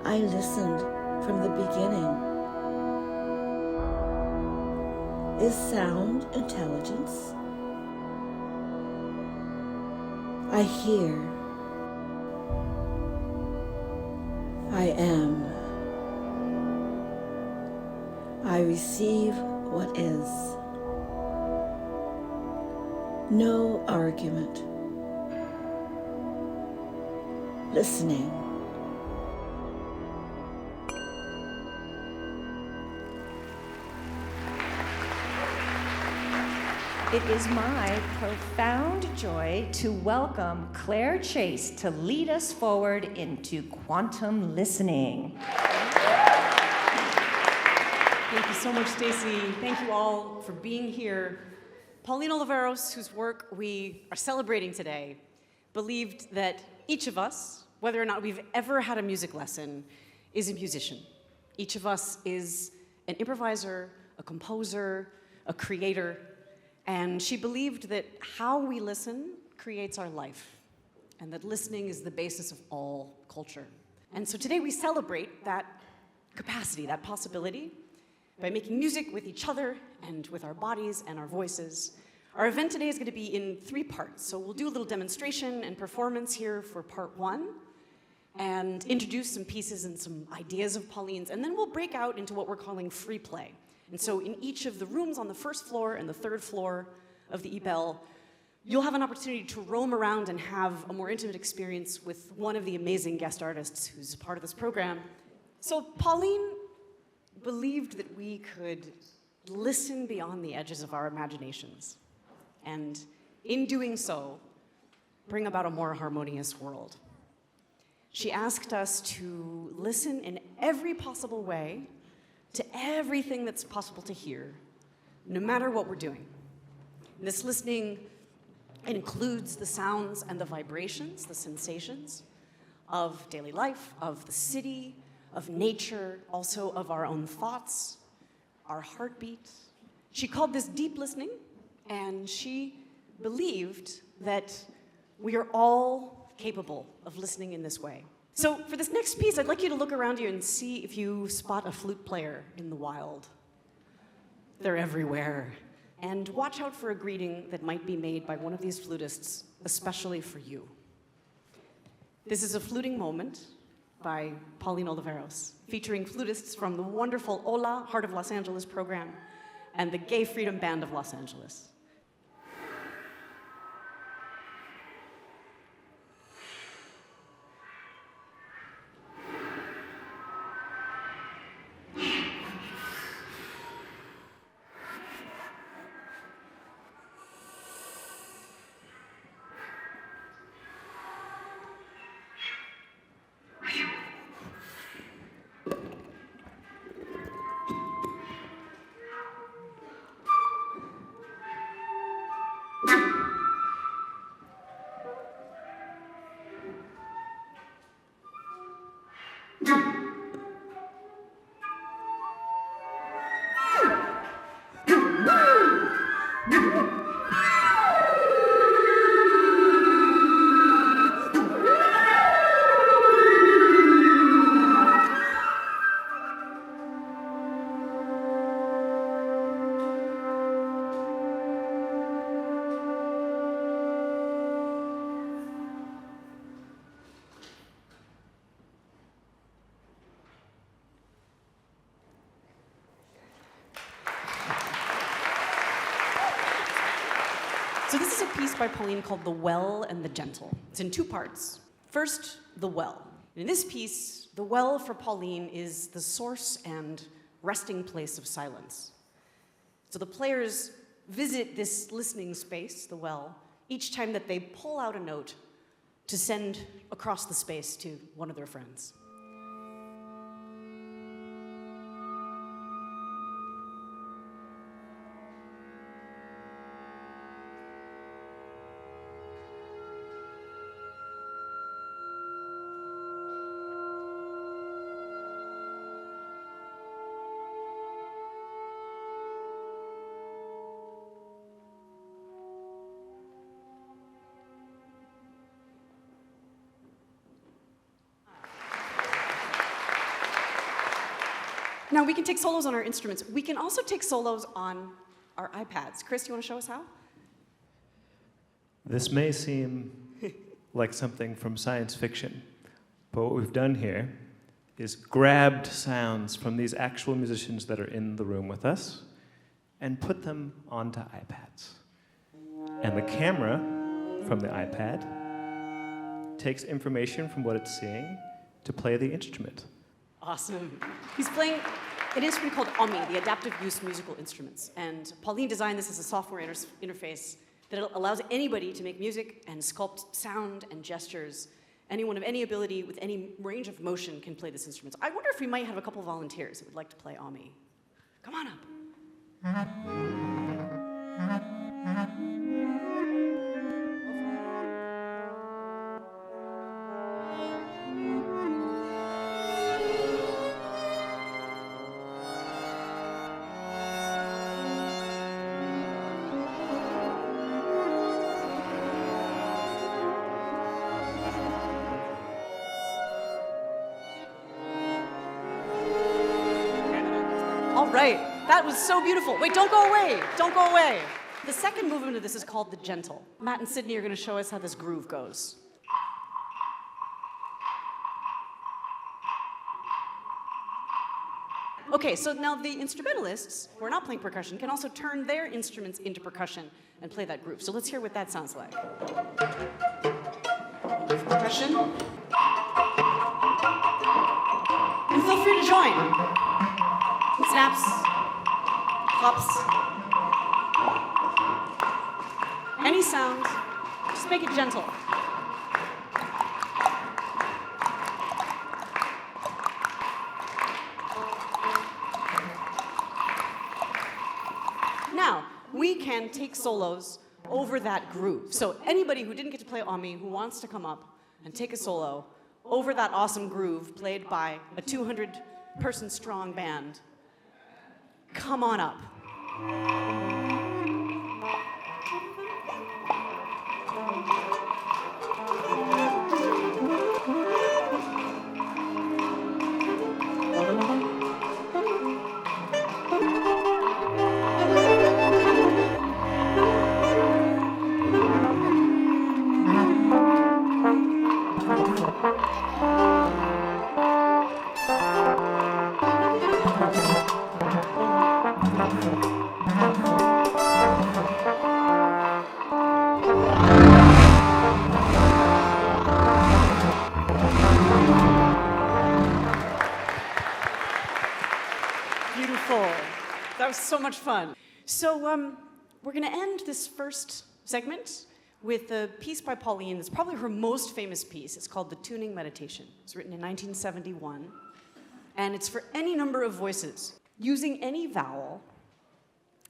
I listened from the beginning. Is sound intelligence? I hear. I am. I receive what is. No argument. Listening. It is my profound joy to welcome Claire Chase to lead us forward into quantum listening. Thank you so much, Stacy. Thank you all for being here. Pauline Oliveros, whose work we are celebrating today, believed that each of us, whether or not we've ever had a music lesson, is a musician. Each of us is an improviser, a composer, a creator, and she believed that how we listen creates our life, and that listening is the basis of all culture. And so today we celebrate that capacity, that possibility, by making music with each other and with our bodies and our voices. Our event today is going to be in 3 parts. So we'll do a little demonstration and performance here for part 1, and introduce some pieces and some ideas of Pauline's, and then we'll break out into what we're calling free play. And so in each of the rooms on the 1st floor and the 3rd floor of the Ebell, you'll have an opportunity to roam around and have a more intimate experience with one of the amazing guest artists who's a part of this program. So Pauline believed that we could listen beyond the edges of our imaginations, and in doing so, bring about a more harmonious world. She asked us to listen in every possible way to everything that's possible to hear, no matter what we're doing. This listening includes the sounds and the vibrations, the sensations of daily life, of the city, of nature, also of our own thoughts, our heartbeat. She called this deep listening, and she believed that we are all capable of listening in this way. So for this next piece, I'd like you to look around you and see if you spot a flute player in the wild. They're everywhere. And watch out for a greeting that might be made by one of these flutists, especially for you. This is a fluting moment by Pauline Oliveros, featuring flutists from the wonderful Hola, Heart of Los Angeles program and the Gay Freedom Band of Los Angeles. So this is a piece by Pauline called The Well and the Gentle. It's in 2 parts. First, The Well. In this piece, the well for Pauline is the source and resting place of silence. So the players visit this listening space, the well, each time that they pull out a note to send across the space to one of their friends. Now, we can take solos on our instruments. We can also take solos on our iPads. Chris, you want to show us how? This may seem like something from science fiction, but what we've done here is grabbed sounds from these actual musicians that are in the room with us and put them onto iPads. And the camera from the iPad takes information from what it's seeing to play the instrument. Awesome. He's playing an instrument called AUMI, the Adaptive Use Musical Instruments. And Pauline designed this as a software interface that allows anybody to make music and sculpt sound and gestures. Anyone of any ability with any range of motion can play this instrument. So I wonder if we might have a couple volunteers that would like to play AUMI. Come on up. All right, that was so beautiful. Wait, don't go away, don't go away. The second movement of this is called the gentle. Matt and Sydney are gonna show us how this groove goes. Okay, so now the instrumentalists who are not playing percussion can also turn their instruments into percussion and play that groove. So let's hear what that sounds like. Percussion. And feel free to join. Snaps, pops, any sound, just make it gentle. Now, we can take solos over that groove. So anybody who didn't get to play AUMI, who wants to come up and take a solo over that awesome groove played by a 200-person strong band, come on up. That was so much fun. So we're going to end this first segment with a piece by Pauline. It's probably her most famous piece. It's called The Tuning Meditation. It's written in 1971. And it's for any number of voices. Using any vowel,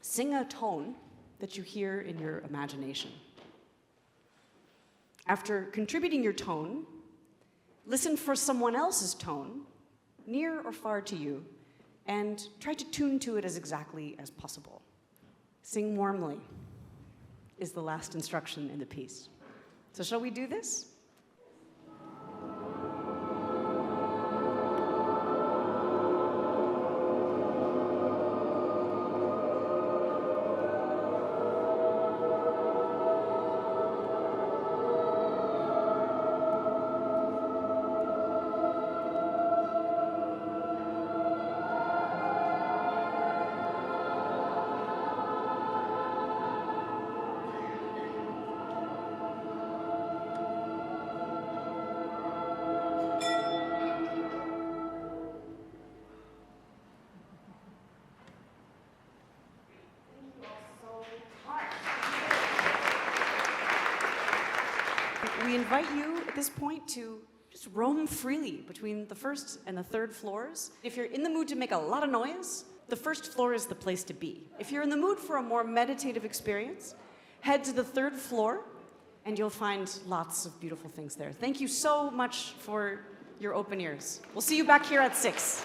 sing a tone that you hear in your imagination. After contributing your tone, listen for someone else's tone, near or far to you, and try to tune to it as exactly as possible. Sing warmly is the last instruction in the piece. So shall we do this? We invite you at this point to just roam freely between the first and the third floors. If you're in the mood to make a lot of noise, the first floor is the place to be. If you're in the mood for a more meditative experience, head to the third floor and you'll find lots of beautiful things there. Thank you so much for your open ears. We'll see you back here at 6.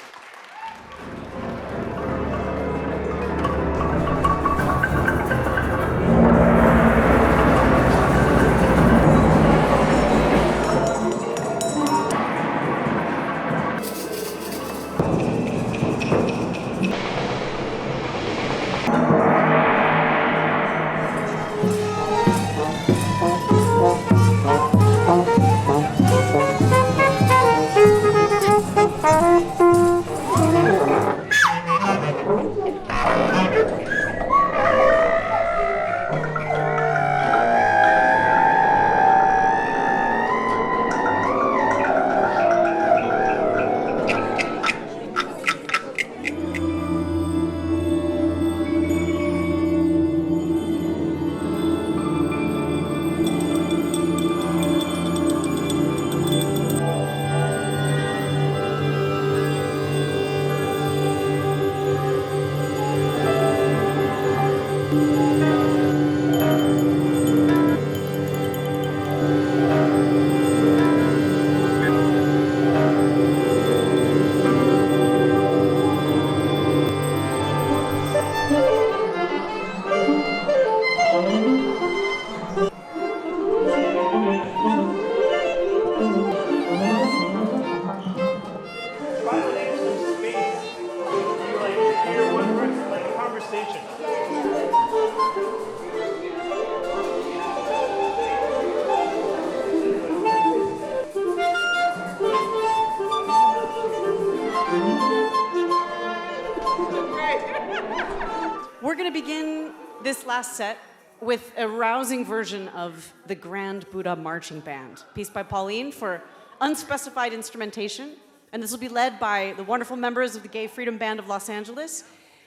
We're going to begin this last set with a rousing version of the Grand Buddha Marching Band, piece by Pauline for unspecified instrumentation. And this will be led by the wonderful members of the Gay Freedom Band of Los Angeles.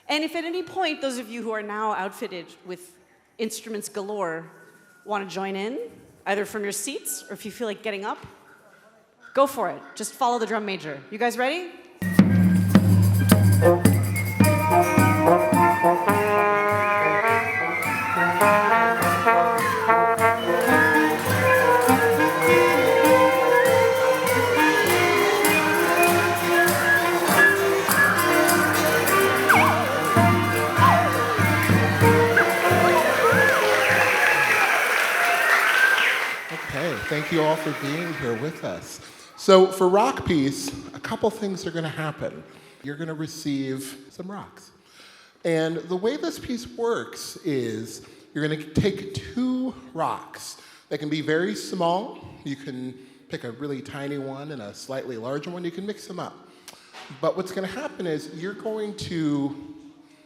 And if at any point those of you who are now outfitted with instruments galore want to join in, either from your seats or if you feel like getting up, go for it. Just follow the drum major. You guys ready? Thank you all for being here with us. So for rock piece, a couple things are going to happen. You're going to receive some rocks. And the way this piece works is you're going to take two rocks. They can be very small. You can pick a really tiny one and a slightly larger one. You can mix them up. But what's going to happen is you're going to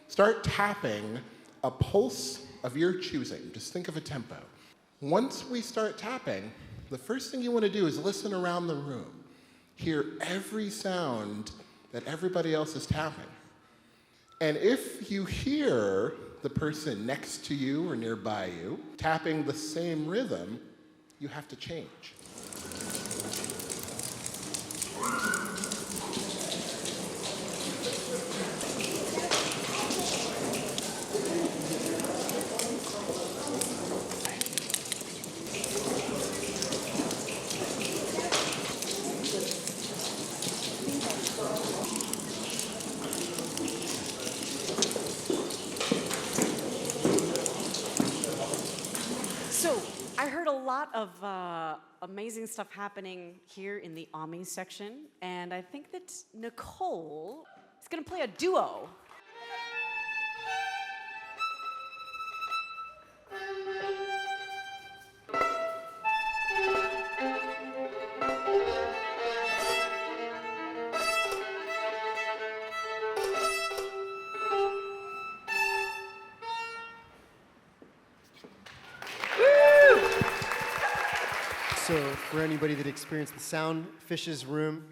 start tapping a pulse of your choosing. Just think of a tempo. Once we start tapping, the first thing you want to do is listen around the room. Hear every sound that everybody else is tapping. And if you hear the person next to you or nearby you tapping the same rhythm, you have to change. Of amazing stuff happening here in the AUMI section, and I think that Nicole is going to play a duo. So for anybody that experienced the Sound Fishes room,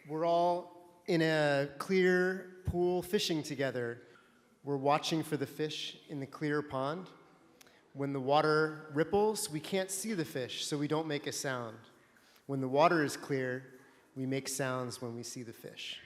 we're all in a clear pool fishing together. We're watching for the fish in the clear pond. When the water ripples, we can't see the fish, so we don't make a sound. When the water is clear, we make sounds when we see the fish.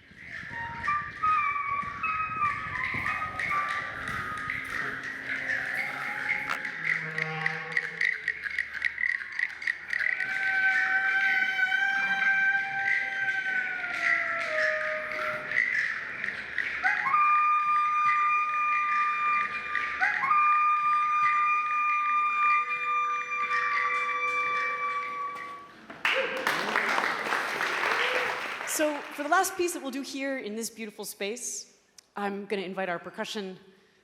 So for the last piece that we'll do here in this beautiful space, I'm going to invite our percussion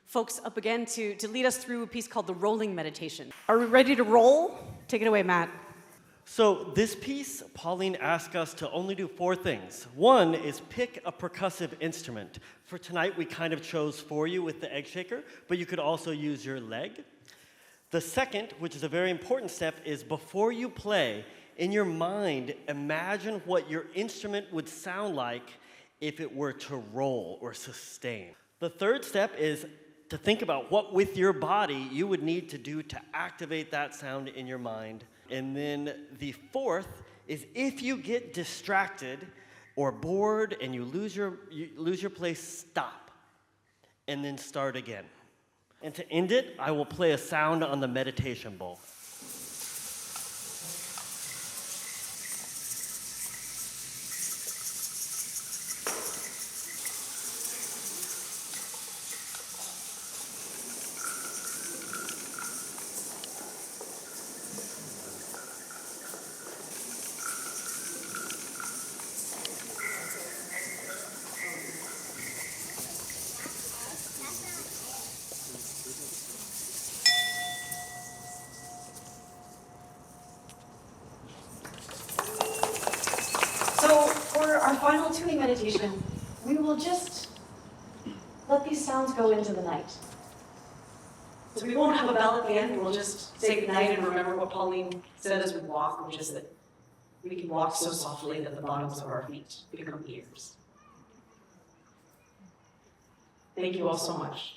folks up again to lead us through a piece called The Rolling Meditation. Are we ready to roll? Take it away, Matt. So this piece, Pauline asked us to only do 4 things. One is pick a percussive instrument. For tonight, we kind of chose for you with the egg shaker, but you could also use your leg. The second, which is a very important step, is before you play, in your mind, imagine what your instrument would sound like if it were to roll or sustain. The third step is to think about what with your body you would need to do to activate that sound in your mind. And then the fourth is if you get distracted or bored and you lose your place, stop and then start again. And to end it, I will play a sound on the meditation bowl. So for our final tuning meditation, we will just let these sounds go into the night. So we won't have a bell at the end, we'll just say goodnight and remember what Pauline said as we walk, which is that we can walk so softly that the bottoms of our feet become ears. Thank you all so much.